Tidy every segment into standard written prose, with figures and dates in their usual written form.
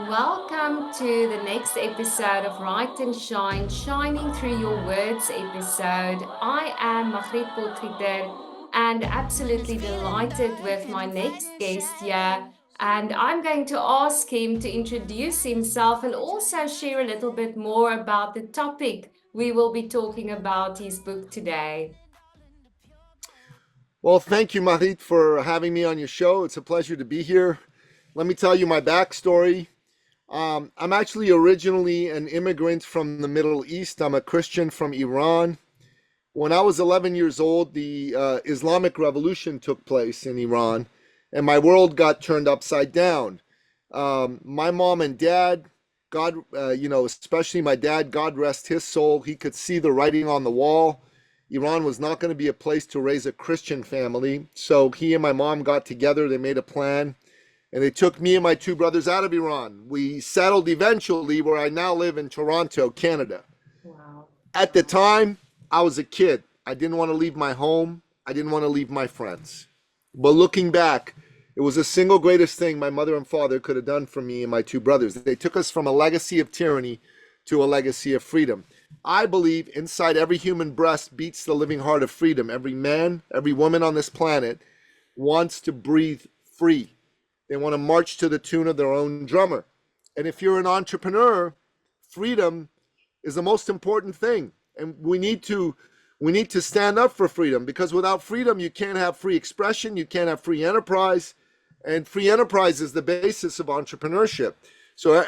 Welcome to the next episode of Write and Shine, Shining Through Your Words episode. I am Magriet Potgieter and absolutely delighted with my next guest here. And I'm going to ask him to introduce himself and also share a little bit more about the topic we will be talking about his book today. Well, thank you, Mahit, for having me on your show. It's a pleasure to be here. Let me tell you my backstory. I'm actually originally an immigrant from the Middle East. I'm a Christian from Iran. When I was 11 years old, the Islamic Revolution took place in Iran, and my world got turned upside down. My mom and dad, God, especially my dad, God rest his soul, he could see the writing on the wall. Iran was not going to be a place to raise a Christian family. So he and my mom got together, they made a plan, and they took me and my two brothers out of Iran. We settled eventually where I now live in Toronto, Canada. Wow. At the time, I was a kid. I didn't want to leave my home. I didn't want to leave my friends. But looking back, it was the single greatest thing my mother and father could have done for me and my two brothers. They took us from a legacy of tyranny to a legacy of freedom. I believe inside every human breast beats the living heart of freedom. Every man, every woman on this planet wants to breathe free. They want to march to the tune of their own drummer. And if you're an entrepreneur, freedom is the most important thing. And we need to stand up for freedom, because without freedom you can't have free expression, you can't have free enterprise, and free enterprise is the basis of entrepreneurship. So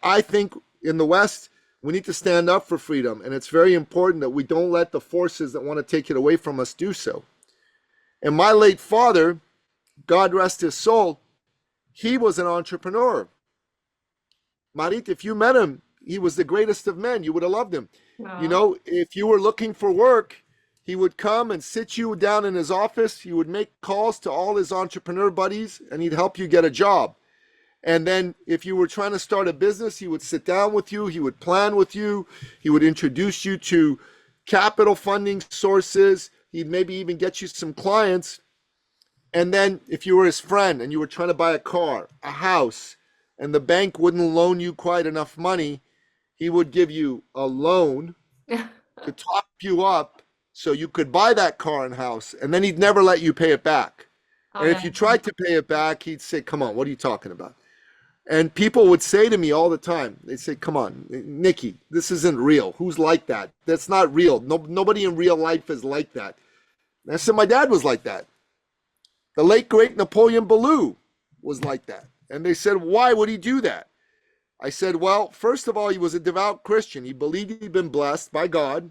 I think in the West we need to stand up for freedom, and it's very important that we don't let the forces that want to take it away from us do so. And my late father, God rest his soul, he was an entrepreneur. Marit, if you met him, he was the greatest of men. You would have loved him. You Wow. know, if you were looking for work, he would come and sit you down in his office. He would make calls to all his entrepreneur buddies and he'd help you get a job. And then if you were trying to start a business, he would sit down with you, he would plan with you, he would introduce you to capital funding sources, he'd maybe even get you some clients. And then if you were his friend and you were trying to buy a car, a house, and the bank wouldn't loan you quite enough money, he would give you a loan to top you up so you could buy that car and house, and then he'd never let you pay it back. Oh, And if you that's tried to pay it back, he'd say, "Come on, what are you talking about?" And people would say to me all the time, they'd say, "Come on, Nicky, this isn't real. Who's like that? That's not real. No, nobody in real life is like that." And I said, "My dad was like that. The late, great Napoleon Billou was like that." And they said, "Why would he do that?" I said, "Well, first of all, he was a devout Christian. He believed he'd been blessed by God,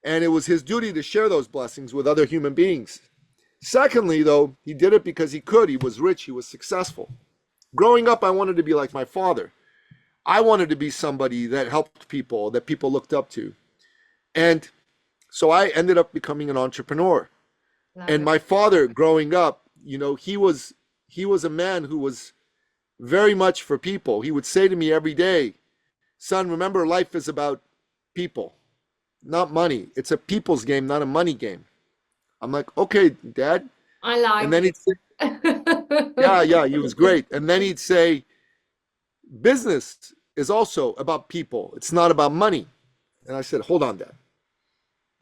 and it was his duty to share those blessings with other human beings. Secondly, though, he did it because he could. He was rich, he was successful. Growing up, I wanted to be like my father. I wanted to be somebody that helped people, that people looked up to. And so I ended up becoming an entrepreneur. love And it. my father, growing up, he was a man who was very much for people. He would say to me every day, "Son, remember, life is about people, not money. It's a people's game, not a money game." I'm like, "Okay, Dad." I And like then he'd say, "Yeah, it. yeah, he was great." And then he'd say, "Business is also about people. It's not about money." And I said, "Hold on, Dad.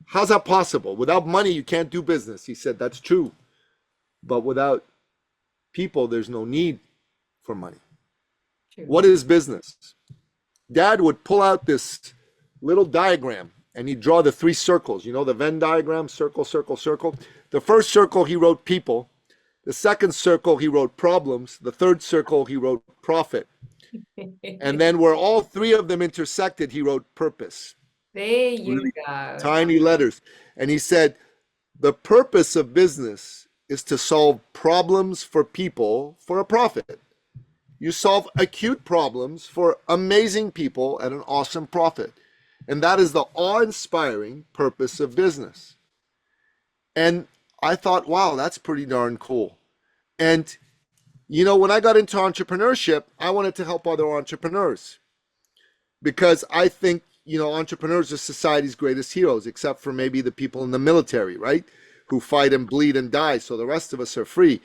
How's that possible? Without money, you can't do business." He said, "That's true. But without people, there's no need for money. True. What is business?" Dad would pull out this little diagram and he'd draw the three circles. You know, the Venn diagram, circle, circle, circle. The first circle, he wrote people. The second circle, he wrote problems. The third circle, he wrote profit. And then where all three of them intersected, he wrote purpose. There you Really go. tiny letters. And he said, the purpose of business is to solve problems for people for a profit. You solve acute problems for amazing people at an awesome profit. And that is the awe inspiring purpose of business. And I thought, wow, that's pretty darn cool. And, when I got into entrepreneurship, I wanted to help other entrepreneurs because I think, entrepreneurs are society's greatest heroes, except for maybe the people in the military, right? Who fight and bleed and die. So the rest of us are free.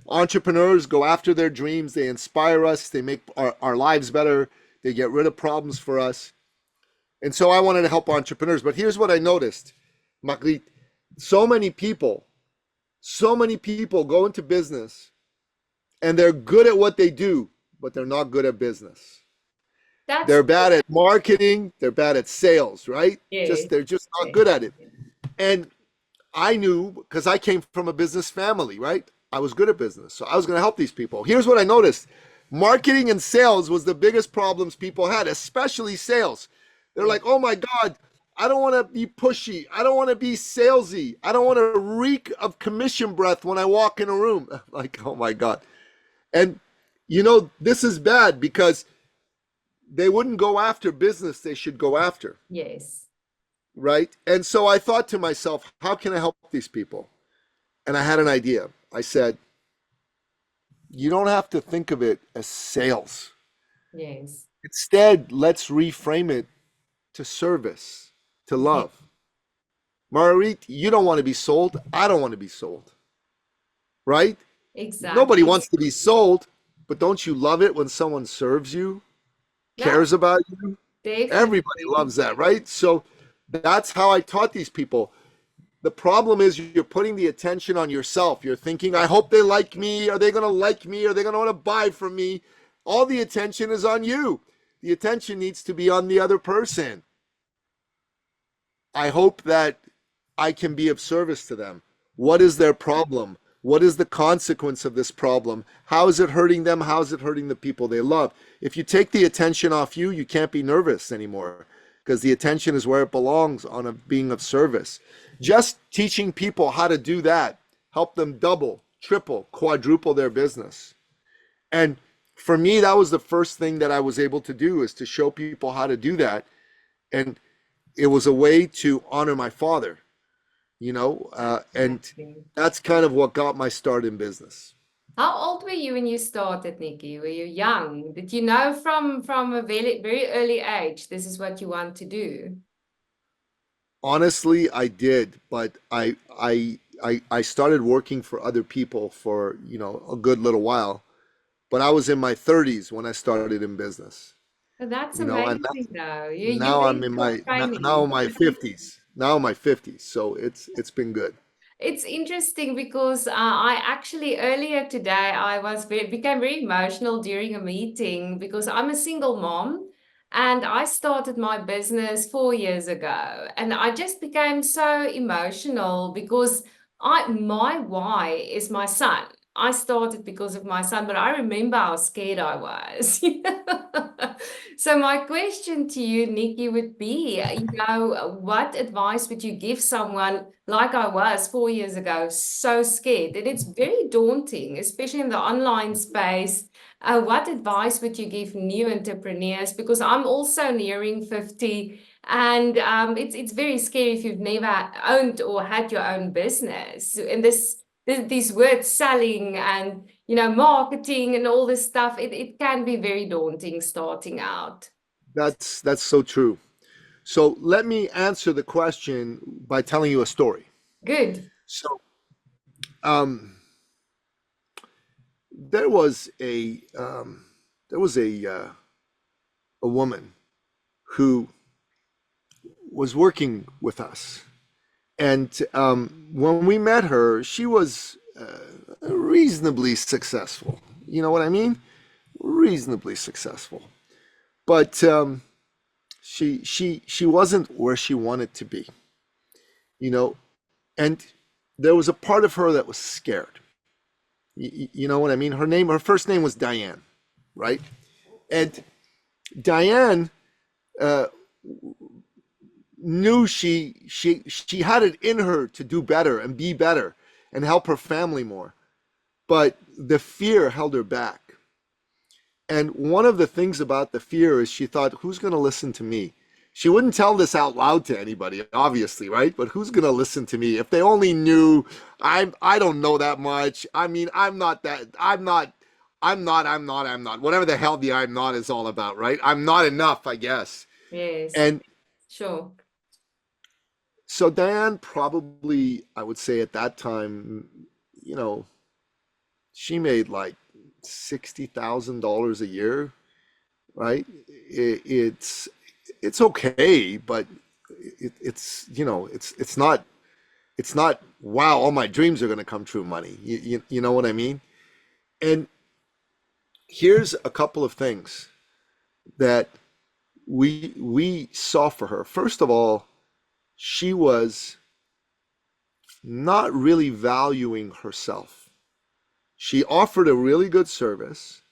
Entrepreneurs go after their dreams, they inspire us, they make our lives better, they get rid of problems for us. And so I wanted to help entrepreneurs. But here's what I noticed, Magriet. So many people, so many people go into business and they're good at what they do, but they're not good at business. That's They're bad at marketing, they're bad at sales, right? yes, Just they're just not yes, good at it. And I knew because I came from a business family, right? I was good at business. So I was going to help these people. Here's what I noticed. Marketing and sales was the biggest problems people had, especially sales. They're yes, like, "Oh my god, I don't want to be pushy. I don't want to be salesy. I don't want to reek of commission breath when I walk in a room." Like, "Oh my god." And this is bad because they wouldn't go after business they should go after, yes, right? And so I thought to myself, how can I help these people? And I had an idea. I said, you don't have to think of it as sales. yes, Instead, let's reframe it to service, to yes, love. Marguerite, you don't want to be sold. I don't want to be sold, right? Nobody exactly. wants to be sold, but don't you love it when someone serves you, No, cares about you? Everybody definitely. loves that, right? So that's how I taught these people. The problem is you're putting the attention on yourself. You're thinking, I hope they like me. Are they going to like me? Are they going to want to buy from me? All the attention is on you. The attention needs to be on the other person. I hope that I can be of service to them. What is their problem? What is the consequence of this problem? How is it hurting them? How is it hurting the people they love? If you take the attention off you, you can't be nervous anymore because the attention is where it belongs on being of service. Just teaching people how to do that, help them double, triple, quadruple their business. And for me, that was the first thing that I was able to do is to show people how to do that. And it was a way to honor my father, and Exactly. that's kind of what got my start in business. How old were you when you started, Nikki? Were you young? Did you know from a very very early age this is what you want to do? Honestly, I did, but I started working for other people for, a good little while. But I was in my 30s when I started in business, Oh, that's and amazing, though. You now I'm went in for now training. in my 50s. Now in my 50s, so it's been good. It's interesting because I actually earlier today I became very emotional during a meeting because I'm a single mom and I started my business 4 years ago and I just became so emotional because my why is my son. I started because of my son, but I remember how scared I was. So my question to you, Nikki, would be, what advice would you give someone like I was 4 years ago, so scared? And it's very daunting, especially in the online space. What advice would you give new entrepreneurs? Because I'm also nearing 50, and it's very scary if you've never owned or had your own business. And these words selling and marketing and all this stuff, it can be very daunting starting out. That's so true. So let me answer the question by telling you a story. Good. So um, there was a woman who was working with us, and when we met her, she was reasonably successful. You know what I mean? Reasonably successful, but she wasn't where she wanted to be. You know, and there was a part of her that was scared. You know what I mean? Her first name was Diane, right? And Diane uh, knew she had it in her to do better and be better and help her family more, but the fear held her back. And one of the things about the fear is she thought, who's going to listen to me? She wouldn't tell this out loud to anybody, obviously, right? But who's going to listen to me? If they only knew I don't know that much. I mean, I'm not. Whatever the hell the I'm not is all about, right? I'm not enough, I guess. Yes, And sure. so Diane probably, I would say at that time, you know, she made like $60,000 a year, right? It's okay, but it's it's not wow, all my dreams are going to come true money. You know what I mean? And here's a couple of things that we saw for her. First of all, she was not really valuing herself. She offered a really good service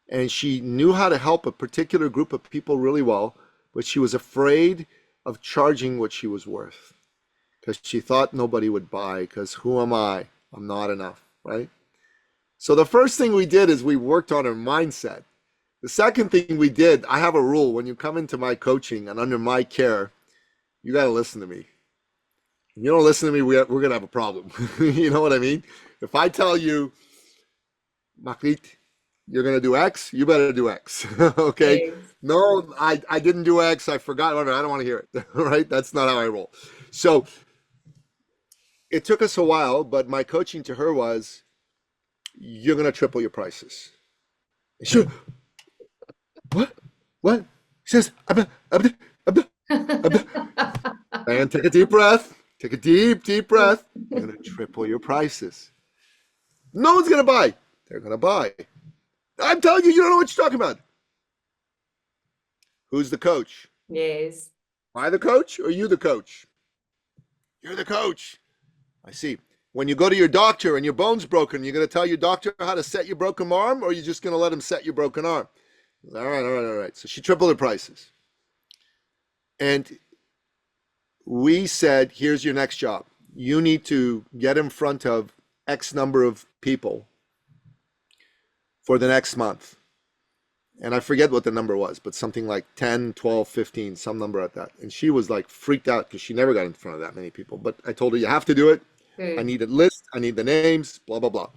and she knew how to help a particular group of people really well, but she was afraid of charging what she was worth because she thought nobody would buy because who am I? I'm not enough, right? So the first thing we did is we worked on her mindset. The second thing we did, I have a rule when you come into my coaching and under my care, you got to listen to me. If you don't listen to me, we're going to have a problem. You know what I mean? If I tell you, Magriet, you're going to do X, you better do X. Okay? Yes. No, I didn't do X. I forgot. I don't want to hear it. Right? That's not how I roll. So it took us a while, but my coaching to her was, you're going to triple your prices. She, what? What? She says, and take a deep breath. Take a deep breath. You're going to triple your prices. No one's going to buy. They're going to buy. I'm telling you, you don't know what you're talking about. Who's the coach? Yes. Am I the coach or you the coach? You're the coach. I see. When you go to your doctor and your bone's broken, you're going to tell your doctor how to set your broken arm, or you're just going to let him set your broken arm? All right. So she tripled her prices. And we said, here's your next job. You need to get in front of X number of people for the next month. And I forget what the number was, but something like 10, 12, 15, some number at that. And she was like freaked out because she never got in front of that many people. But I told her, you have to do it. I Good. need a list. I need the names, blah, blah, blah.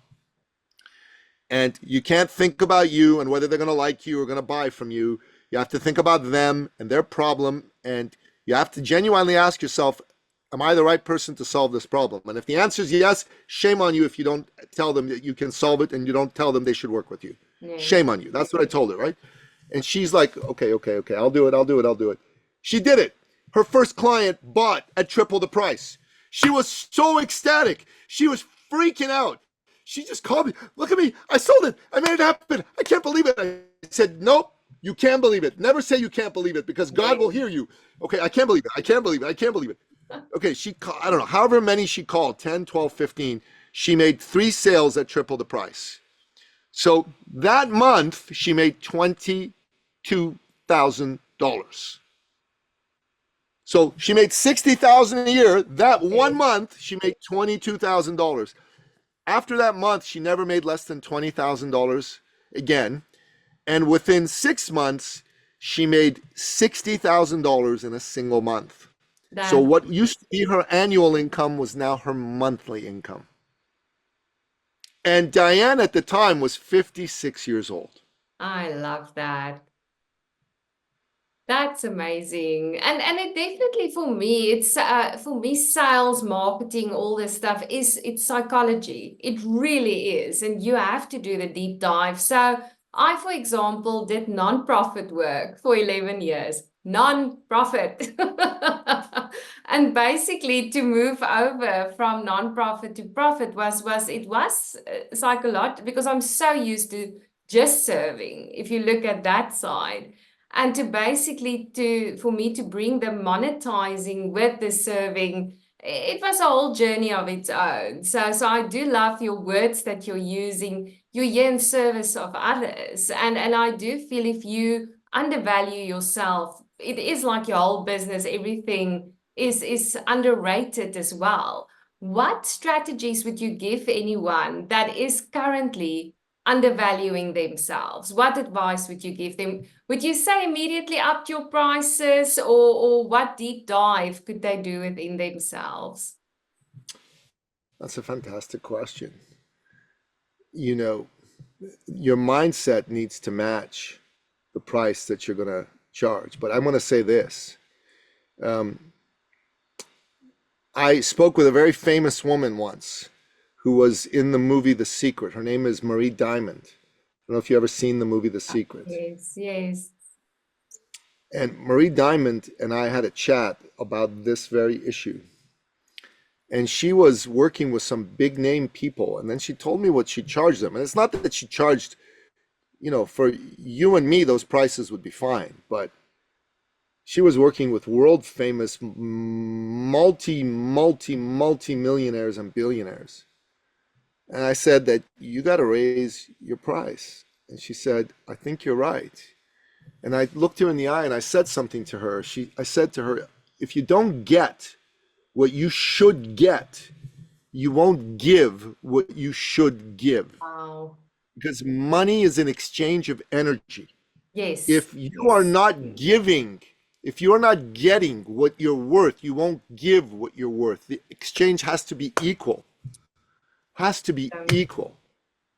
And you can't think about you and whether they're going to like you or going to buy from you. You have to think about them and their problem. And you have to genuinely ask yourself, am I the right person to solve this problem? And if the answer is yes, shame on you if you don't tell them that you can solve it and you don't tell them they should work with you. Yes. Shame on you. That's what I told her, right? And she's like, okay, I'll do it. She did it. Her first client bought at triple the price. She was so ecstatic. She was freaking out. She just called me. Look at me. I sold it. I made it happen. I can't believe it. I said, nope, you can believe it. Never say you can't believe it because God will Yes. hear you. Okay, I can't believe it. I can't believe it. I can't believe it. Okay, I don't know, however many she called, 10, 12, 15, she made 3 sales at triple the price. So that month, she made $22,000. So she made $60,000 a year. That one Yes. month, she made $22,000. After that month, she never made less than $20,000 again. And within 6 months, she made $60,000 in a single month. So That what used to be her annual income was now her monthly income. And Diane at the time was 56 years old. I love that. That's amazing. And it definitely for me, it's for me, sales, marketing, all this stuff it's psychology. It really is. And you have to do the deep dive. So I, for example, did non-profit work for 11 years. Non-profit. And basically to move over from non-profit to profit was psychological because I'm so used to just serving. If you look at that side and to basically to for me to bring the monetizing with the serving, it was a whole journey of its own. So I do love your words that you're using. You're here in service of others, and I do feel if you undervalue yourself, it is like your whole business, everything is underrated as well. What strategies would you give anyone that is currently undervaluing themselves? What advice would you give them? Would you say immediately up your prices, or what deep dive could they do within themselves? That's a fantastic question. You know, your mindset needs to match the price that you're going to charge. But I'm going to say this. Um, I spoke with a very famous woman once who was in the movie The Secret. Her name is Marie Diamond. I don't know if you ever seen the movie The Secret. Yes, yes. And Marie Diamond and I had a chat about this very issue. And she was working with some big name people. And then she told me what she charged them. And it's not that she charged, for you and me, those prices would be fine. But she was working with world famous multi millionaires and billionaires. And I said that you got to raise your price. And she said, I think you're right. And I looked her in the eye and I said something to her. I said to her, if you don't get what you should get, you won't give what you should give. Wow. Because money is an exchange of energy. Yes, If you are yes. not giving, if you're not getting what you're worth, you won't give what you're worth. The exchange has to be equal. Has to be equal.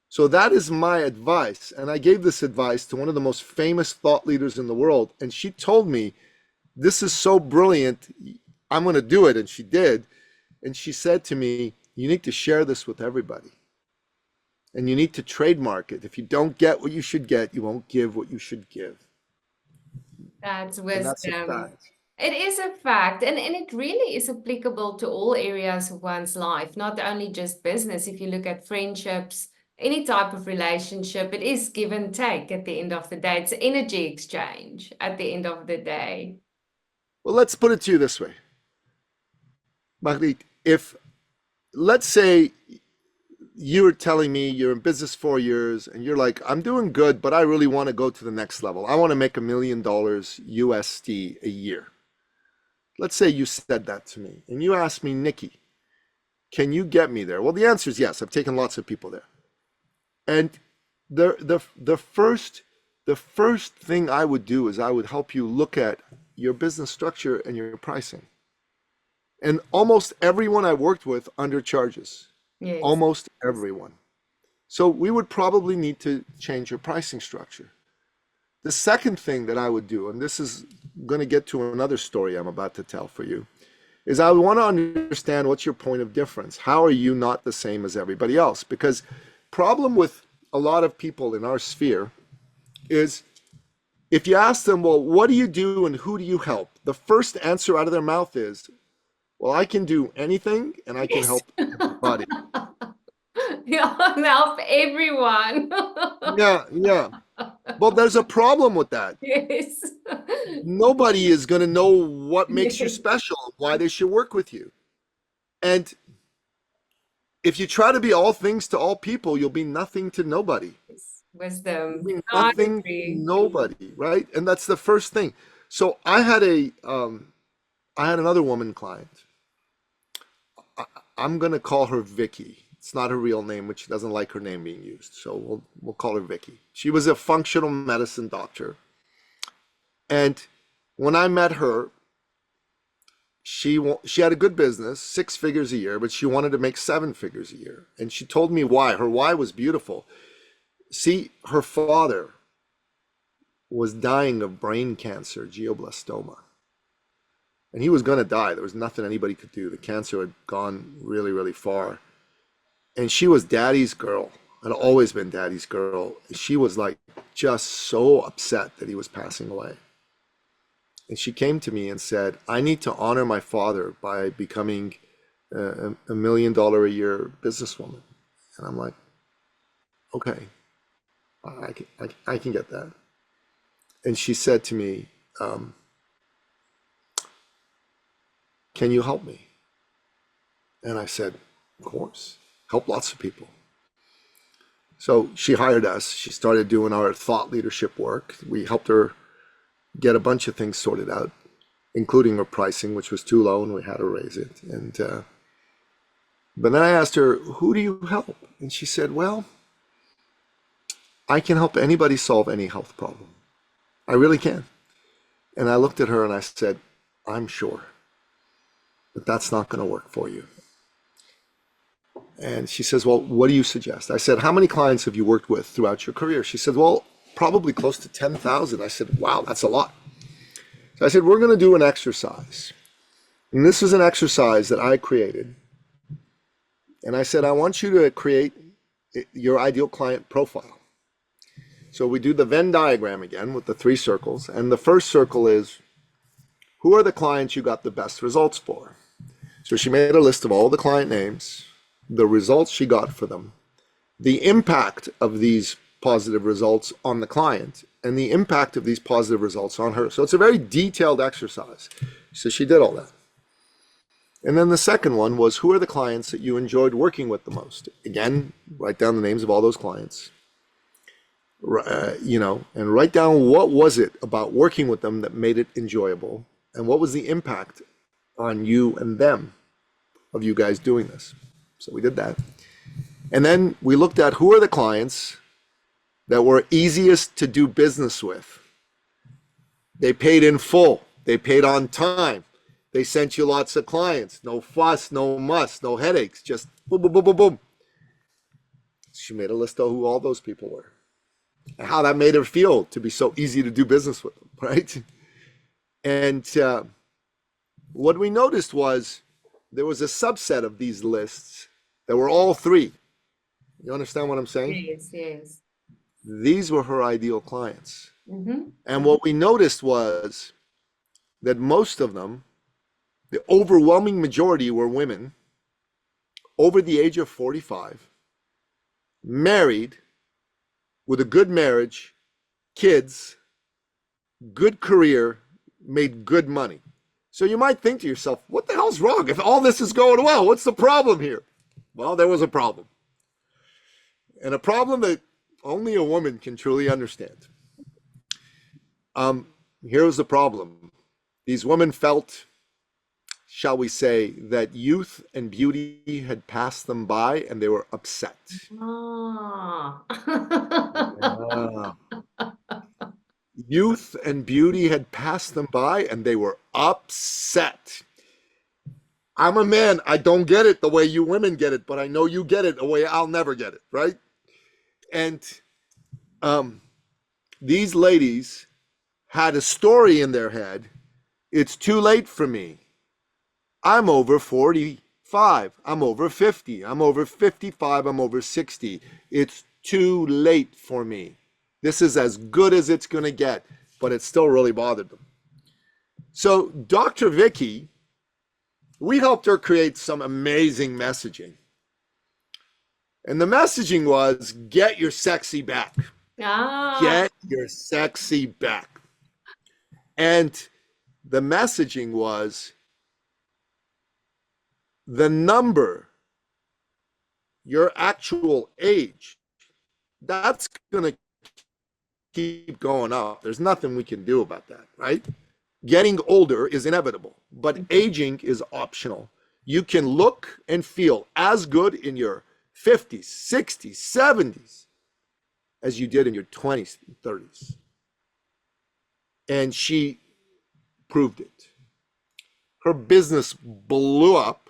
So that is my advice. And I gave this advice to one of the most famous thought leaders in the world. And she told me, this is so brilliant. I'm going to do it. And she did. And she said to me, you need to share this with everybody. And you need to trademark it. If you don't get what you should get, you won't give what you should give. That's And that's a wisdom. fact. It is a fact, and it really is applicable to all areas of one's life, not only just business. If you look at friendships, any type of relationship, it is give and take at the end of the day. It's energy exchange at the end of the day. Well, let's put it to you this way, Magriet. If, let's say, you're telling me you're in business 4 years and you're like, I'm doing good, but I really want to go to the next level. I want to make $1 million USD a year. Let's say you said that to me and you asked me, Nicky, can you get me there? Well, the answer is yes. I've taken lots of people there. And the first thing I would do is I would help you look at your business structure and your pricing. And almost everyone I worked with undercharges. Yes. Almost everyone. So we would probably need to change your pricing structure. The second thing that I would do, and this is going to get to another story I'm about to tell for you, is I would want to understand what's your point of difference. How are you not the same as everybody else? Because problem with a lot of people in our sphere is if you ask them, well, what do you do and who do you help? The first answer out of their mouth is, well, I can do anything and I can Yes. help everybody. Yeah, help everyone. Yeah, yeah. Well, there's a problem with that. Yes. Nobody is going to know what makes you Yes. special, why they should work with you. And if you try to be all things to all people, you'll be nothing to nobody. You'll Wisdom. be I nothing to agree. nobody, right? And that's the first thing. So I had another woman client. I'm going to call her Vicky. It's not her real name, which she doesn't like her name being used. So we'll call her Vicky. She was a functional medicine doctor. And when I met her, she had a good business, 6 figures a year, but she wanted to make 7 figures a year. And she told me why. Her why was beautiful. See, her father was dying of brain cancer, glioblastoma. And he was going to die. There was nothing anybody could do. The cancer had gone really, really far. And she was daddy's girl, had always been daddy's girl. She was like just so upset that he was passing away. And she came to me and said, I need to honor my father by becoming $1 million a year businesswoman. And I'm like, okay, I can get that. And she said to me, can you help me? And I said, of course, help lots of people. So she hired us. She started doing our thought leadership work. We helped her get a bunch of things sorted out, including her pricing, which was too low, and we had to raise it. And but then I asked her, who do you help? And she said, well, I can help anybody solve any health problem. I really can. And I looked at her and I said, I'm sure, but that's not going to work for you. And she says, well, what do you suggest? I said, how many clients have you worked with throughout your career? She said, well, probably close to 10,000. I said, wow, that's a lot. So I said, we're going to do an exercise. And this is an exercise that I created. And I said, I want you to create your ideal client profile. So we do the Venn diagram again with the 3 circles. And the first circle is, who are the clients you got the best results for? So she made a list of all the client names, the results she got for them, the impact of these positive results on the client, and the impact of these positive results on her. So it's a very detailed exercise. So she did all that. And then the second one was, who are the clients that you enjoyed working with the most? Again, write down the names of all those clients. And write down what was it about working with them that made it enjoyable, and what was the impact on you and them of you guys doing this. So we did that. And then we looked at who are the clients that were easiest to do business with. They paid in full. They paid on time. They sent you lots of clients. No fuss, no muss, no headaches. Just boom, boom, boom, boom, boom. She made a list of who all those people were and how that made her feel to be so easy to do business with them, right? And what we noticed was there was a subset of these lists that were all 3. You understand what I'm saying? Yes, yes. These were her ideal clients. Mm-hmm. And what we noticed was that most of them, the overwhelming majority, were women over the age of 45, married, with a good marriage, kids, good career, made good money. So you might think to yourself, what the hell's wrong? If all this is going well, what's the problem here? Well, there was a problem. And a problem that only a woman can truly understand. Here was the problem. These women felt, shall we say, that youth and beauty had passed them by, and they were upset. Ah. Yeah. Youth and beauty had passed them by, and they were upset. I'm a man. I don't get it the way you women get it, but I know you get it the way I'll never get it, right? And these ladies had a story in their head. It's too late for me. I'm over 45. I'm over 50. I'm over 55. I'm over 60. It's too late for me. This is as good as it's going to get, but it still really bothered them. So Dr. Vicky, we helped her create some amazing messaging. And the messaging was, get your sexy back. Ah. Get your sexy back. And the messaging was, the number, your actual age, that's going to keep going up. There's nothing we can do about that, right? Getting older is inevitable, but aging is optional. You can look and feel as good in your 50s, 60s, 70s as you did in your 20s and 30s. And she proved it. Her business blew up.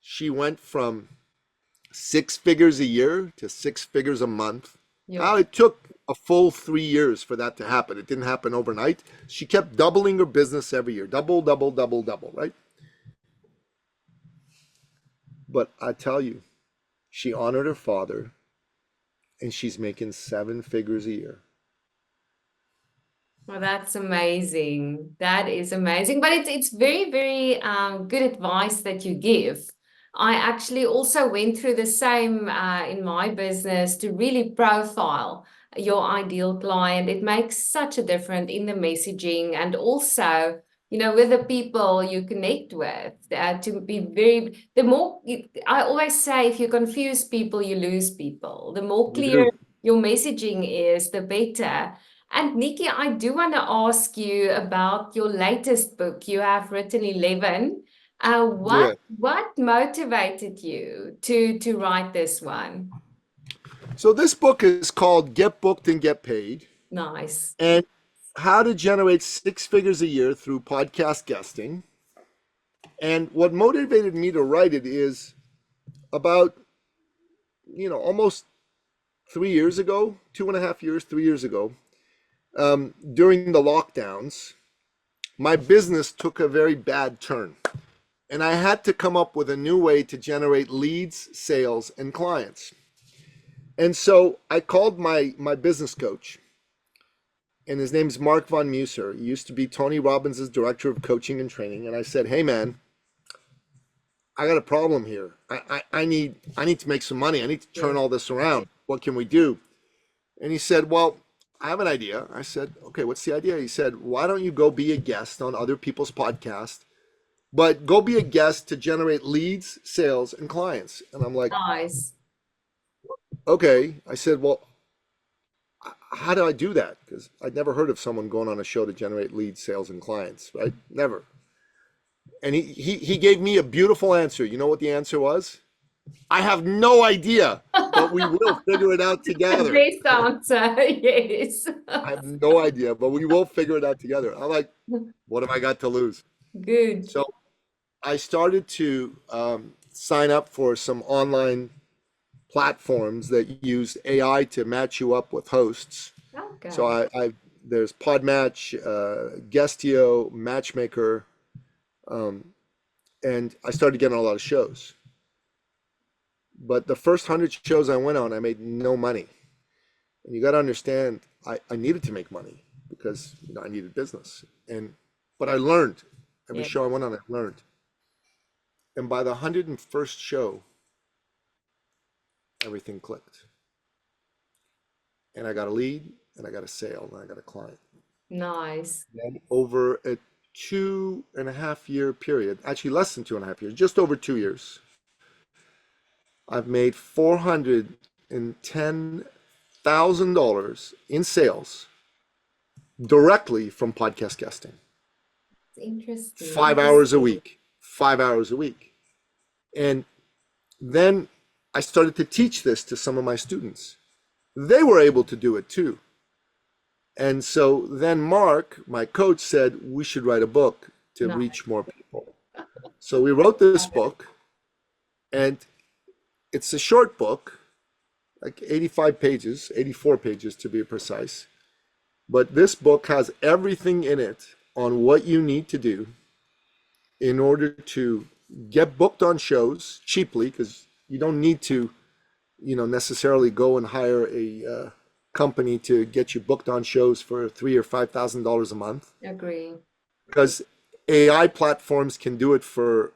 She went from 6 figures a year to 6 figures a month. Yeah. Now, it took a full 3 years for that to happen. It didn't happen overnight. She kept doubling her business every year. Double, right? But I tell you, she honored her father, and she's making 7 figures a year. Well, that's amazing. That is amazing. But it's very, very good advice that you give. I actually also went through the same in my business to really profile your ideal client. It makes such a difference in the messaging and also, with the people you connect with, to be the more, I always say, if you confuse people, you lose people. The more You clear do. your messaging is, the better. And Nikki, I do want to ask you about your latest book. You have written 11. Yeah. What motivated you to write this one? So this book is called Get Booked and Get Paid, Nice. and how to generate 6 figures a year through podcast guesting. And what motivated me to write it is about, almost 3 years ago, 2.5 years, 3 years ago, during the lockdowns, my business took a very bad turn. and I had to come up with a new way to generate leads, sales, and clients. And so I called my business coach, and his name's Mark Von Muser. He used to be Tony Robbins' director of coaching and training. And I said, "Hey man, I got a problem here. I need to make some money. I need to turn Yes. all this around. What can we do?" And he said, "Well, I have an idea." I said, "Okay, what's the idea?" He said, "Why don't you go be a guest on other people's podcasts, but go be a guest to generate leads, sales, and clients?" And I'm like, Nice. "Okay." I said, "Well, how do I do that?" Because I'd never heard of someone going on a show to generate leads, sales, and clients, right? Never. And he gave me a beautiful answer. You know what the answer was? "I have no idea, but we will figure it out The together." best answer, yes. I have no idea, but we will figure it out together. I'm like, what have I got to lose? Good. So I started to sign up for some online platforms that use AI to match you up with hosts. So Okay. there's Podmatch, Guestio, Matchmaker, and I started getting a lot of shows. But the first 100 shows I went on, I made no money. And you got to understand, I needed to make money because I needed business. But I learned every Yeah. show I went on. I learned, and by the 101st show, everything clicked, and I got a lead, and I got a sale, and I got a client. Nice. And over a 2.5 year period, actually less than 2.5 years, just over 2 years, I've made $410,000 in sales directly from podcast guesting. It's interesting. 5 hours a week, 5 hours a week. And then I started to teach this to some of my students. They were able to do it too. And so then Mark, my coach, said we should write a book to Nice. reach more people. So we wrote this book, and it's a short book, like 85 pages, 84 pages to be precise. But this book has everything in it on what you need to do in order to get booked on shows cheaply, because you don't need to, necessarily go and hire a company to get you booked on shows for $3,000 or $5,000 a month, Agree. because AI platforms can do it for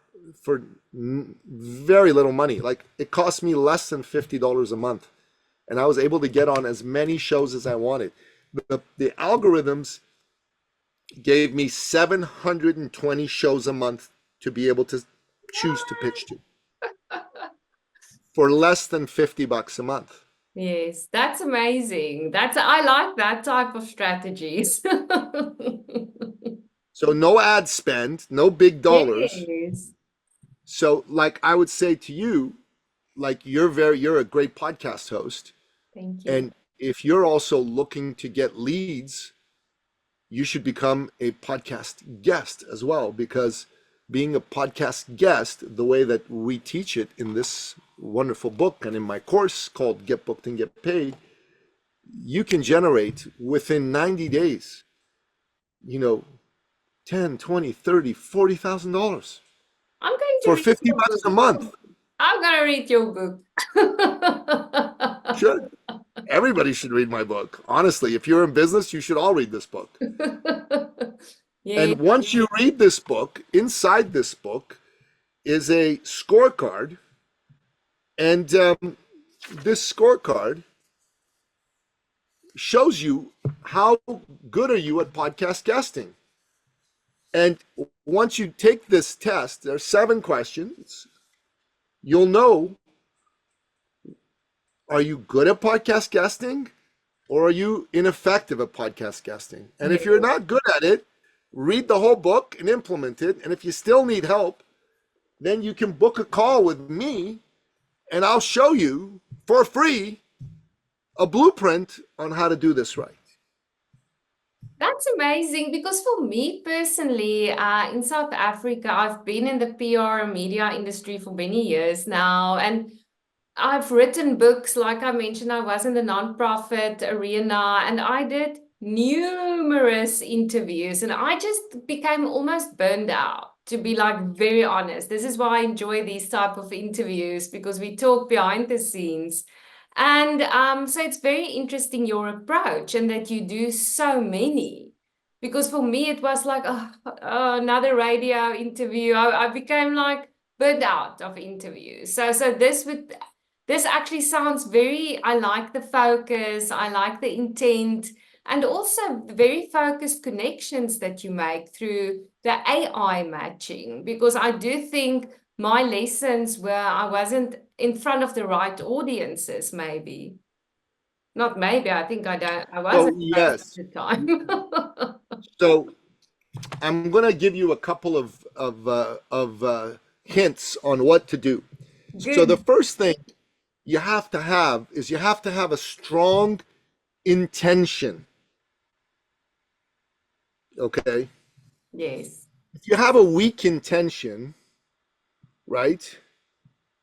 very little money. Like it cost me less than $50 a month, and I was able to get on as many shows as I wanted. The algorithms gave me 720 shows a month to be able to choose to pitch to for less than $50 a month. Yes, that's amazing. I like that type of strategies. So no ad spend, no big dollars. Yes. So like I would say to you, like you're a great podcast host, Thank you. and if you're also looking to get leads, you should become a podcast guest as well, because being a podcast guest, the way that we teach it in this wonderful book and in my course called Get Booked and Get Paid, you can generate within 90 days, you know, 10, 20, 30, $40,000 I'm going to for read 50 your bucks a book. month. I'm going to read your book. Should. Everybody should read my book. Honestly, if you're in business, you should all read this book. Yeah. And once you read this book, inside this book is a scorecard. And this scorecard shows you how good are you at podcast guesting. And once you take this test, there are 7 questions. You'll know, are you good at podcast guesting, or are you ineffective at podcast guesting? And if you're Yeah. not good at it, read the whole book and implement it. And if you still need help, then you can book a call with me, and I'll show you for free a blueprint on how to do this right. That's amazing because for me personally, in South Africa, I've been in the PR and media industry for many years now, and I've written books. Like I mentioned, I was in the nonprofit arena and I did numerous interviews, and I just became almost burned out. to be like very honest. This is why I enjoy these type of interviews because we talk behind the scenes. And so it's very interesting your approach and that you do so many. Because for me, it was like, another radio interview. I became like burnt out of interviews. So this actually sounds very, I like the focus, I like the intent, and also very focused connections that you make through the AI matching. Because I do think my lessons were I wasn't in front of the right audiences, maybe. Not maybe, I think I So wasn't most of yes, the time. so I'm gonna give you a couple of hints on what to do. So the Good. first thing you have to have is you have to have a strong intention. Okay, Yes. if you have a weak intention, right?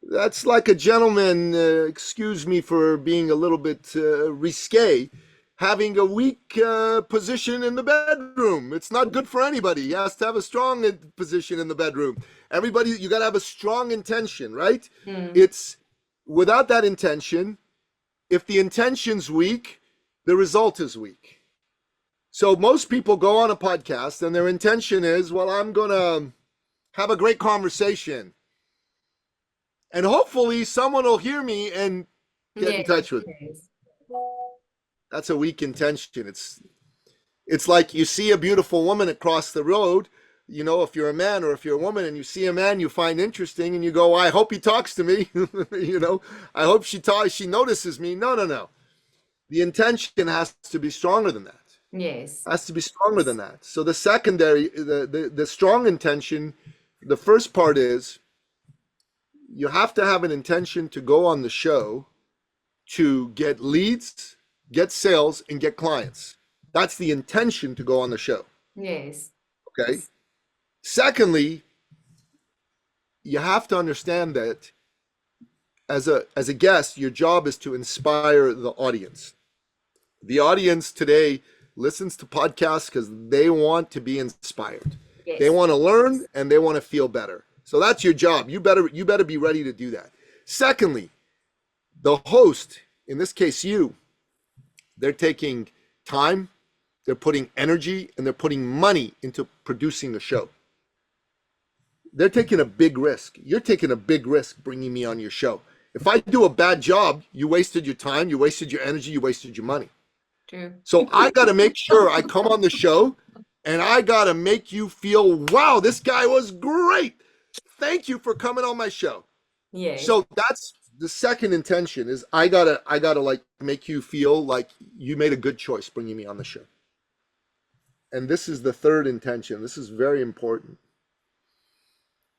That's like a gentleman, excuse me for being a little bit risque, having a weak position in the bedroom. It's not good for anybody. He has to have a strong position in the bedroom. Everybody, you got to have a strong intention, right? Mm. It's without that intention, if the intention's weak, the result is weak. So most people go on a podcast and their intention is, well, I'm going to have a great conversation and hopefully someone will hear me and get in Yes, touch with me. yes. That's a weak intention. It's like you see a beautiful woman across the road. You know, if you're a man or if you're a woman and you see a man you find interesting and you go, I hope he talks to me. You know, I hope she notices me. No, no, no. The intention has to be stronger than that. Yes. Has to be stronger than that. So the secondary, the strong intention, the first part is you have to have an intention to go on the show to get leads, get sales, and get clients. That's the intention to go on the show. Yes. Okay. Secondly, you have to understand that as a guest, your job is to inspire the audience. The audience today listens to podcasts because they want to be inspired. They Yes. want to learn and they want to feel better. So that's your job. You better be ready to do that. Secondly, the host, in this case you, they're taking time, they're putting energy, and they're putting money into producing the show. They're taking a big risk. You're taking a big risk bringing me on your show. If I do a bad job, you wasted your time, you wasted your energy, you wasted your money. True. So I got to make sure I come on the show and I got to make you feel, wow, this guy was great. Thank you for coming on my show. Yes. So that's the second intention is I gotta like make you feel like you made a good choice bringing me on the show. And this is the third intention. This is very important.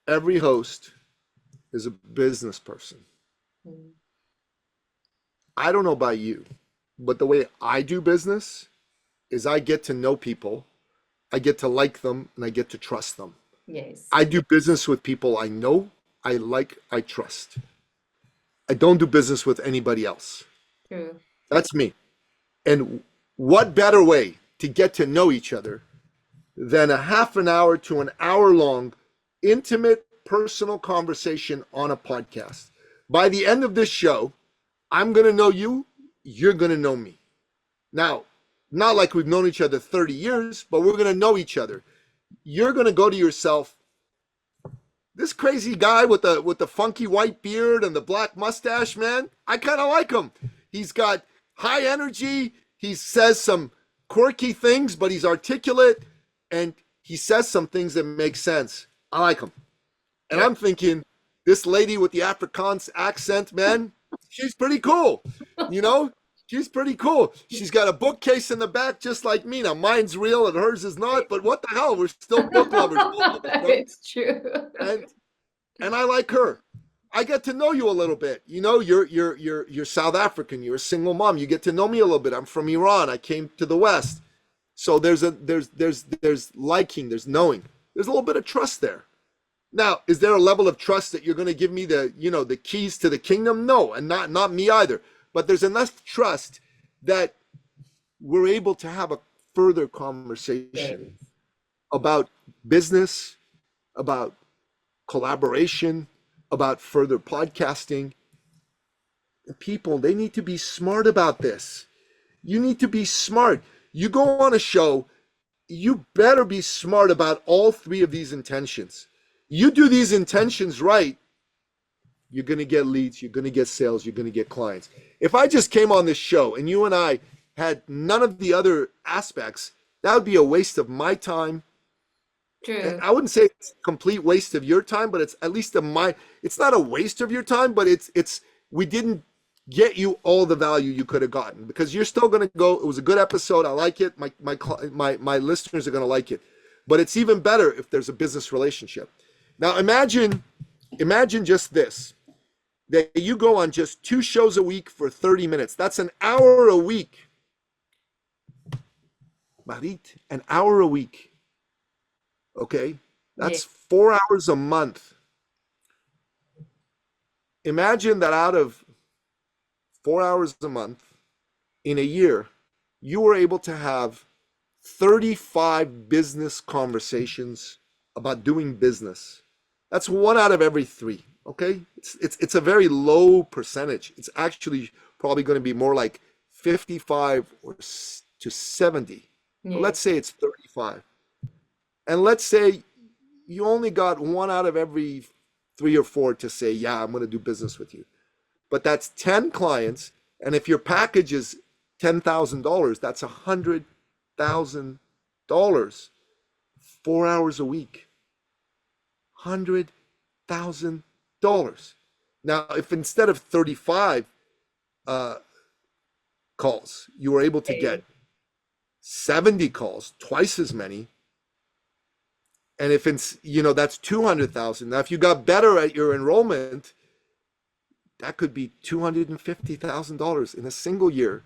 Every host is a business person. Mm. I don't know about you, but the way I do business is I get to know people, I get to like them, and I get to trust them. Yes. I do business with people I know, I like, I trust. I don't do business with anybody else. True. That's me. And what better way to get to know each other than a half an hour to an hour long, intimate, personal conversation on a podcast? By the end of this show, I'm going to know you, you're going to know me. Now, not like we've known each other 30 years, but we're going to know each other. You're going to go to yourself, this crazy guy with the funky white beard and the black mustache, man, I kind of like him. He's got high energy. He says some quirky things, but he's articulate and he says some things that make sense. I like him. And Yeah. I'm thinking, this lady with the Afrikaans accent, man, she's pretty cool. You know, she's pretty cool. She's got a bookcase in the back just like me. Now, mine's real and hers is not, but what the hell? We're still book lovers, both of us, right? It's true. And and I like her. I get to know you a little bit. You know, you're South African. You're a single mom. You get to know me a little bit. I'm from Iran. I came to the West. So there's liking, there's knowing. There's a little bit of trust there. Now, is there a level of trust that you're going to give me the keys to the kingdom? No, and not me either. But there's enough trust that we're able to have a further Yes. conversation about business, about collaboration, about further podcasting. People, they need to be smart about this. You need to be smart. You go on a show, you better be smart about all three of these intentions. You do these intentions right, you're going to get leads, you're going to get sales, you're going to get clients. If I just came on this show and you and I had none of the other aspects, that would be a waste of my time. And True. I wouldn't say it's a complete waste of your time, but it's at least it's not a waste of your time, but it's we didn't get you all the value you could have gotten, because you're still going to go, it was a good episode, I like it, my listeners are going to like it. But it's even better if there's a business relationship. Now imagine just this, that you go on just 2 shows a week for 30 minutes. That's an hour a week. Marit, an hour a week. Okay? Yeah. That's 4 hours a month. Imagine that out of 4 hours a month in a year, you were able to have 35 business conversations about doing business. That's 1 out of every 3. Okay, it's a very low percentage. It's actually probably going to be more like 55 or to 70. But Yeah. let's say it's 35, and let's say you only got 1 out of every 3 or 4 to say, yeah, I'm going to do business with you. But that's 10 clients, and if your package is $10,000, that's $100,000, 4 hours a week, $100,000. Now, if instead of 35 uh, calls, you were able to Yeah. get 70 calls, twice as many, and if it's, that's 200,000. Now, if you got better at your enrollment, that could be $250,000 in a single year.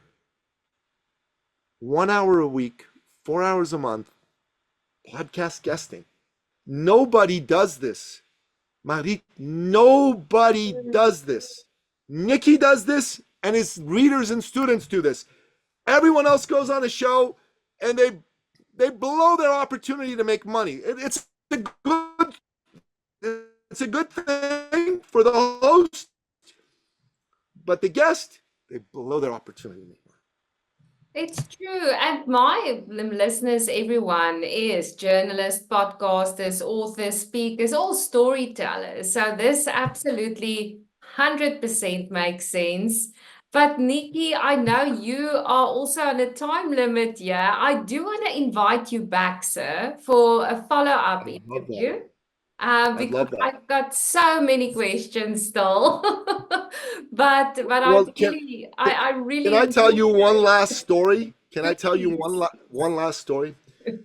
1 hour a week, 4 hours a month, podcast guesting. Nobody does this. Marie, nobody does this. Nicky does this, and his readers and students do this. Everyone else goes on a show, and they blow their opportunity to make money. It's a good thing for the host, but the guest, they blow their opportunity to make money. It's true. And my listeners, everyone is journalists, podcasters, authors, speakers, all storytellers. So this absolutely 100% makes sense. But Nikki, I know you are also on a time limit here. I do want to invite you back, sir, for a follow-up I love that. interview. I'd Because love that. I've got so many questions still. But Well, I really can I tell enjoy you one last story? Can I tell you please. one last story?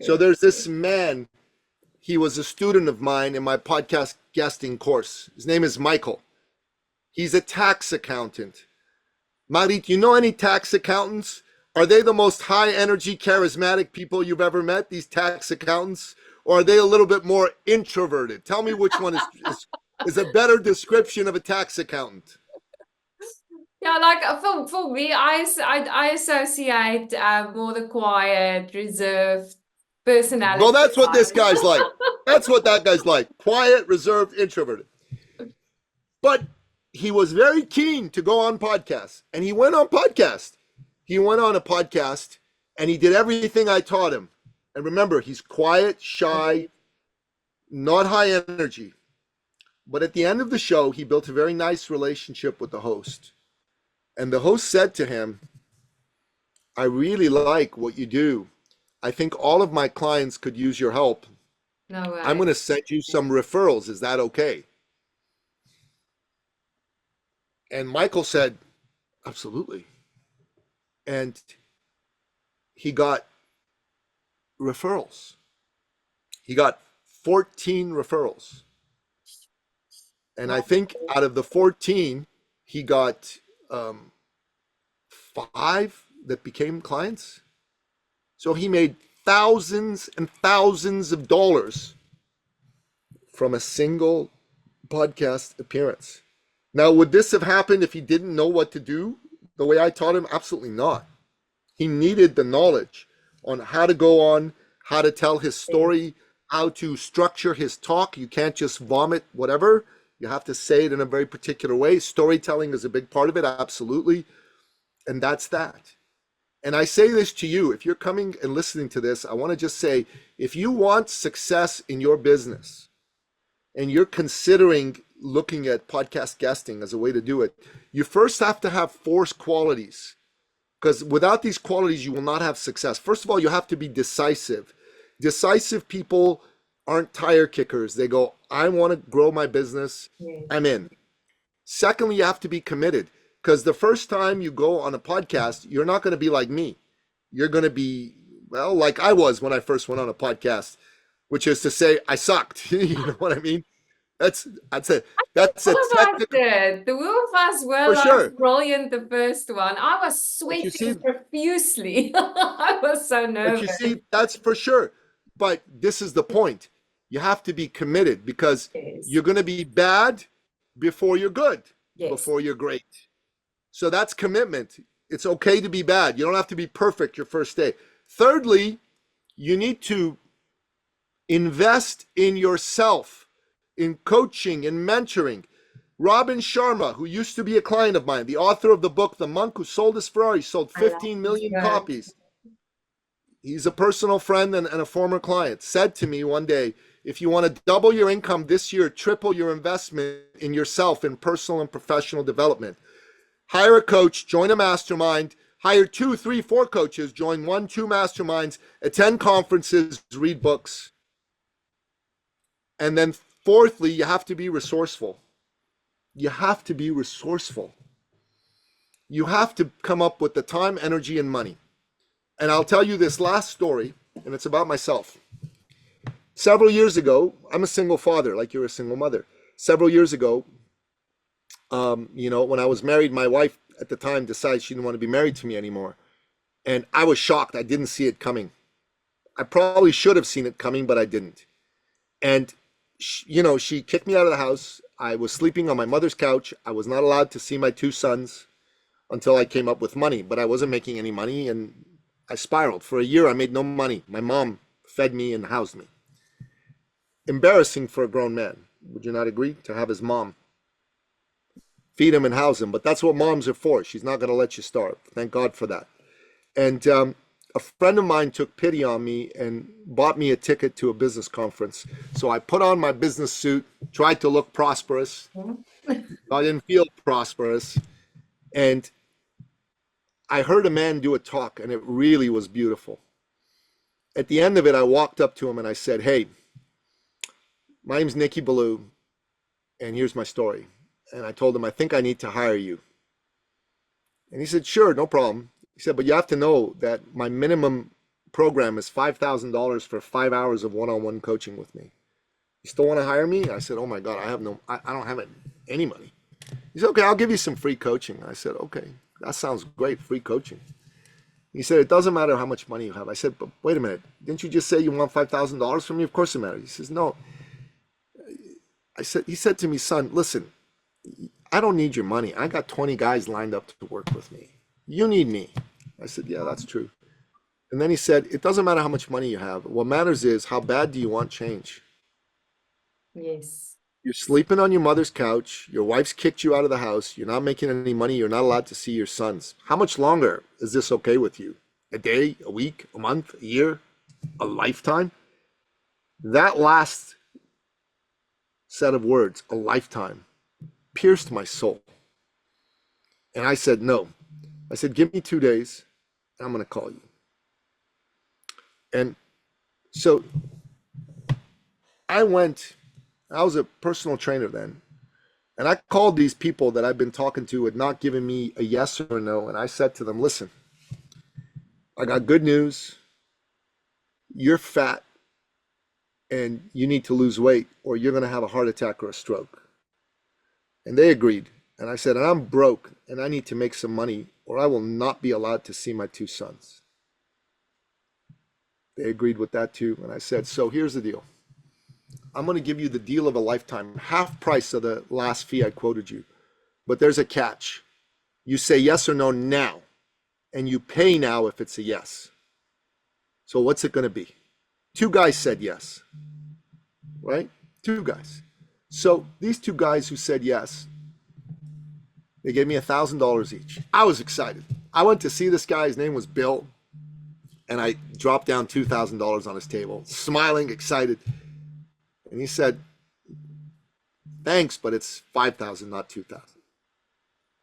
So there's this man. He was a student of mine in my podcast guesting course. His name is Michael. He's a tax accountant. Marit, you know any tax accountants? Are they the most high energy, charismatic people you've ever met, these tax accountants? Or are they a little bit more introverted? Tell me which one is a better description of a tax accountant. Yeah, like for me, I associate more the quiet, reserved Well, personality that's what this wise. guy's like. That's what that guy's like. Quiet, reserved, introverted. But he was very keen to go on podcasts. And he went on podcast. He went on a podcast and he did everything I taught him. And remember, he's quiet, shy, not high energy. But at the end of the show, he built a very nice relationship with the host. And the host said to him, I really like what you do. I think all of my clients could use your help. No I'm way. going to send you some referrals. Is that okay? And Michael said, absolutely. And he got referrals. He got 14 referrals. And I Wow. think out of the 14, he got 5 that became clients. So he made thousands and thousands of dollars from a single podcast appearance. Now, would this have happened if he didn't know what to do the way I taught him? Absolutely not. He needed the knowledge on how to go on, how to tell his story, how to structure his talk. You can't just vomit whatever. You have to say it in a very particular way. Storytelling is a big part of it, absolutely. And that's that. And I say this to you, if you're coming and listening to this, I want to just say, if you want success in your business and you're considering looking at podcast guesting as a way to do it, you first have to have four qualities, because without these qualities, you will not have success. First of all, you have to be decisive. Decisive people aren't tire kickers. They go, I want to grow my business. Yes. I'm in. Secondly, you have to be committed, because the first time you go on a podcast, you're not going to be like me. You're going to be, well, like I was when I first went on a podcast, which is to say I sucked. You know what I mean? That's it. That's a All of us technical, did. The two of us were for like sure. brilliant the first one. I was But you see, sweating profusely. I was so But you nervous. see, that's for sure. But this is the point. You have to be committed, because Yes. you're going to be bad before you're good, Yes. before you're great. So that's commitment. It's okay to be bad. You don't have to be perfect your first day. Thirdly, you need to invest in yourself, in coaching and mentoring. Robin Sharma, who used to be a client of mine, the author of the book The Monk Who Sold His Ferrari, sold I love 15 this million book. copies. He's a personal friend and a former client, said to me one day, if you want to double your income this year, triple your investment in yourself in personal and professional development. Hire a coach, join a mastermind, hire 2, 3, 4 coaches, join 1, 2 masterminds, attend conferences, read books. And then fourthly, you have to be resourceful. You have to be resourceful. You have to come up with the time, energy, and money. And I'll tell you this last story, and it's about myself. Several years ago, I'm a single father, like you're a single mother. Several years ago, when I was married, my wife at the time decided she didn't want to be married to me anymore. And I was shocked. I didn't see it coming. I probably should have seen it coming, but I didn't. And, she kicked me out of the house. I was sleeping on my mother's couch. I was not allowed to see my 2 sons until I came up with money, but I wasn't making any money. And I spiraled. For a year, I made no money. My mom fed me and housed me. Embarrassing for a grown man. Would you not agree? To have his mom feed him and house him. But that's what moms are for. She's not going to let you starve. Thank God for that. And a friend of mine took pity on me and bought me a ticket to a business conference. So I put on my business suit, tried to look prosperous. I didn't feel prosperous. And I heard a man do a talk, and it really was beautiful. At the end of it, I walked up to him and I said, hey, my name's Nicky Billou, and here's my story. And I told him, I think I need to hire you. And he said, sure, no problem. He said, but you have to know that my minimum program is $5,000 for 5 hours of one-on-one coaching with me. You still want to hire me? I said, oh my God, I don't have any money. He said, okay, I'll give you some free coaching. I said, okay, that sounds great, free coaching. He said, it doesn't matter how much money you have. I said, but wait a minute, didn't you just say you want $5,000 from me? Of course it matters. He says, no. He said to me, son, listen, I don't need your money. I got 20 guys lined up to work with me. You need me. I said, yeah, that's true. And then he said, it doesn't matter how much money you have. What matters is, how bad do you want change? Yes. You're sleeping on your mother's couch. Your wife's kicked you out of the house. You're not making any money. You're not allowed to see your sons. How much longer is this okay with you? A day, a week, a month, a year, a lifetime? That last set of words, a lifetime, pierced my soul. And I said, no. I said, give me 2 days and I'm going to call you. And so I was a personal trainer then. And I called these people that I've been talking to had not given me a yes or a no. And I said to them, listen, I got good news. You're fat and you need to lose weight or you're going to have a heart attack or a stroke. And they agreed. And I said, and I'm broke and I need to make some money or I will not be allowed to see my 2 sons. They agreed with that too. And I said, so here's the deal. I'm going to give you the deal of a lifetime, half price of the last fee I quoted you. But there's a catch. You say yes or no now, and you pay now if it's a yes. So what's it going to be? 2 guys said yes. right? Two guys. So these two guys who said yes, they gave me $1,000 each. I was excited. I went to see this guy. His name was Bill, and I dropped down $2,000 on his table, smiling, excited. And he said, "Thanks, but it's 5,000, not 2,000."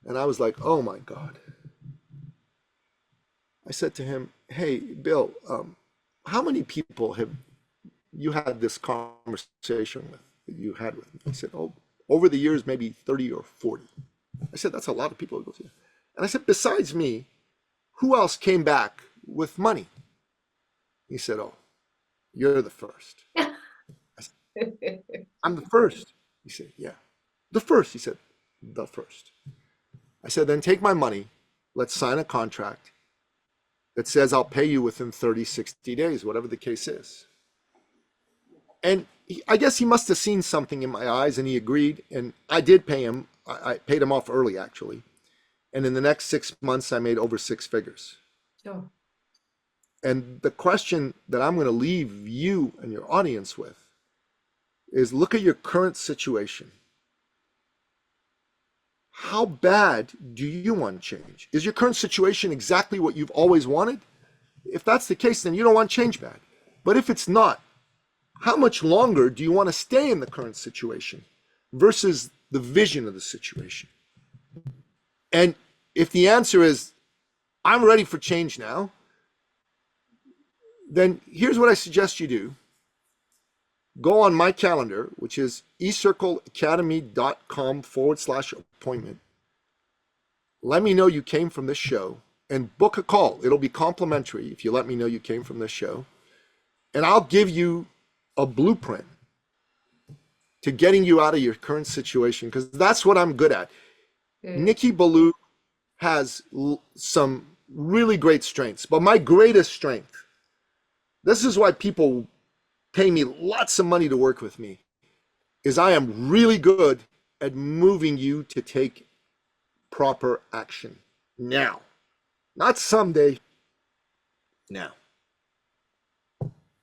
And I was like, "Oh my God." I said to him, "Hey, Bill, how many people have you had this conversation with that you had with me?" He said, "Oh, over the years, maybe 30 or 40." I said, "That's a lot of people." He goes, "Yeah." And I said, "Besides me, who else came back with money?" He said, "Oh, you're the first." I said, "I'm the first." He said, "Yeah, the first." He said, "The first." I said, "Then take my money. Let's sign a contract that says I'll pay you within 30, 60 days, whatever the case is." And I guess he must have seen something in my eyes and he agreed. And I did pay him. I paid him off early, actually. And in the next 6 months, I made over six figures. Sure. And the question that I'm going to leave you and your audience with is look at your current situation. How bad do you want change? Is your current situation exactly what you've always wanted? If that's the case, then you don't want change bad. But if it's not, how much longer do you want to stay in the current situation versus the vision of the situation? And if the answer is, I'm ready for change now, then here's what I suggest you do. Go on my calendar, which is ecircleacademy.com/appointment. Let me know you came from this show and book a call. It'll be complimentary if you let me know you came from this show. And I'll give you a blueprint to getting you out of your current situation because that's what I'm good at. Good. Nicky Billou has some really great strengths, but my greatest strength, this is why people pay me lots of money to work with me, is I am really good at moving you to take proper action now, not someday, now.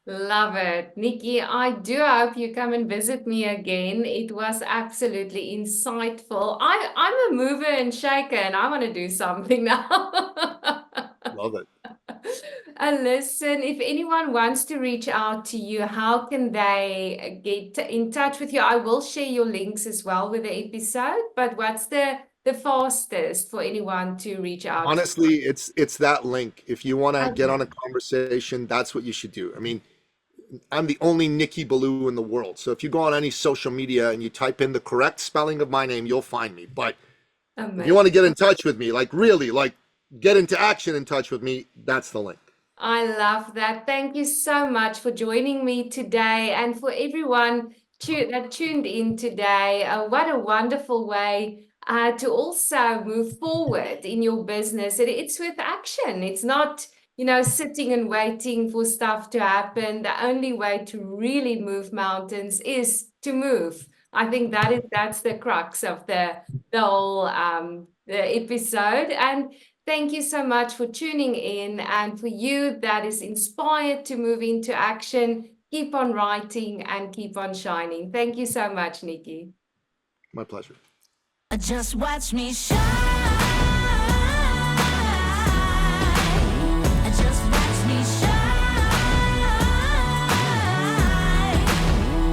Love it. Nikki, I do hope you come and visit me again. It was absolutely insightful. I'm a mover and shaker and I want to do something now. Love it. Listen, if anyone wants to reach out to you, how can they get in touch with you? I will share your links as well with the episode, but what's the fastest for anyone to reach out to Honestly, it's that link. If you want to you? get Okay, on a conversation, that's what you should do. I mean, I'm the only Nicky Billou in the world. So if you go on any social media and you type in the correct spelling of my name, you'll find me. But if you want to amazing. get in touch with me, like really, like get into action in touch with me, that's the link. I love that. Thank you so much for joining me today and for everyone that tuned in today. What a wonderful way to also move forward in your business. It's with action. It's not, sitting and waiting for stuff to happen. The only way to really move mountains is to move. I think that's the crux of the whole the episode. And thank you so much for tuning in. And for you that is inspired to move into action, keep on writing and keep on shining. Thank you so much, Nikki. My pleasure. Just watch me shine.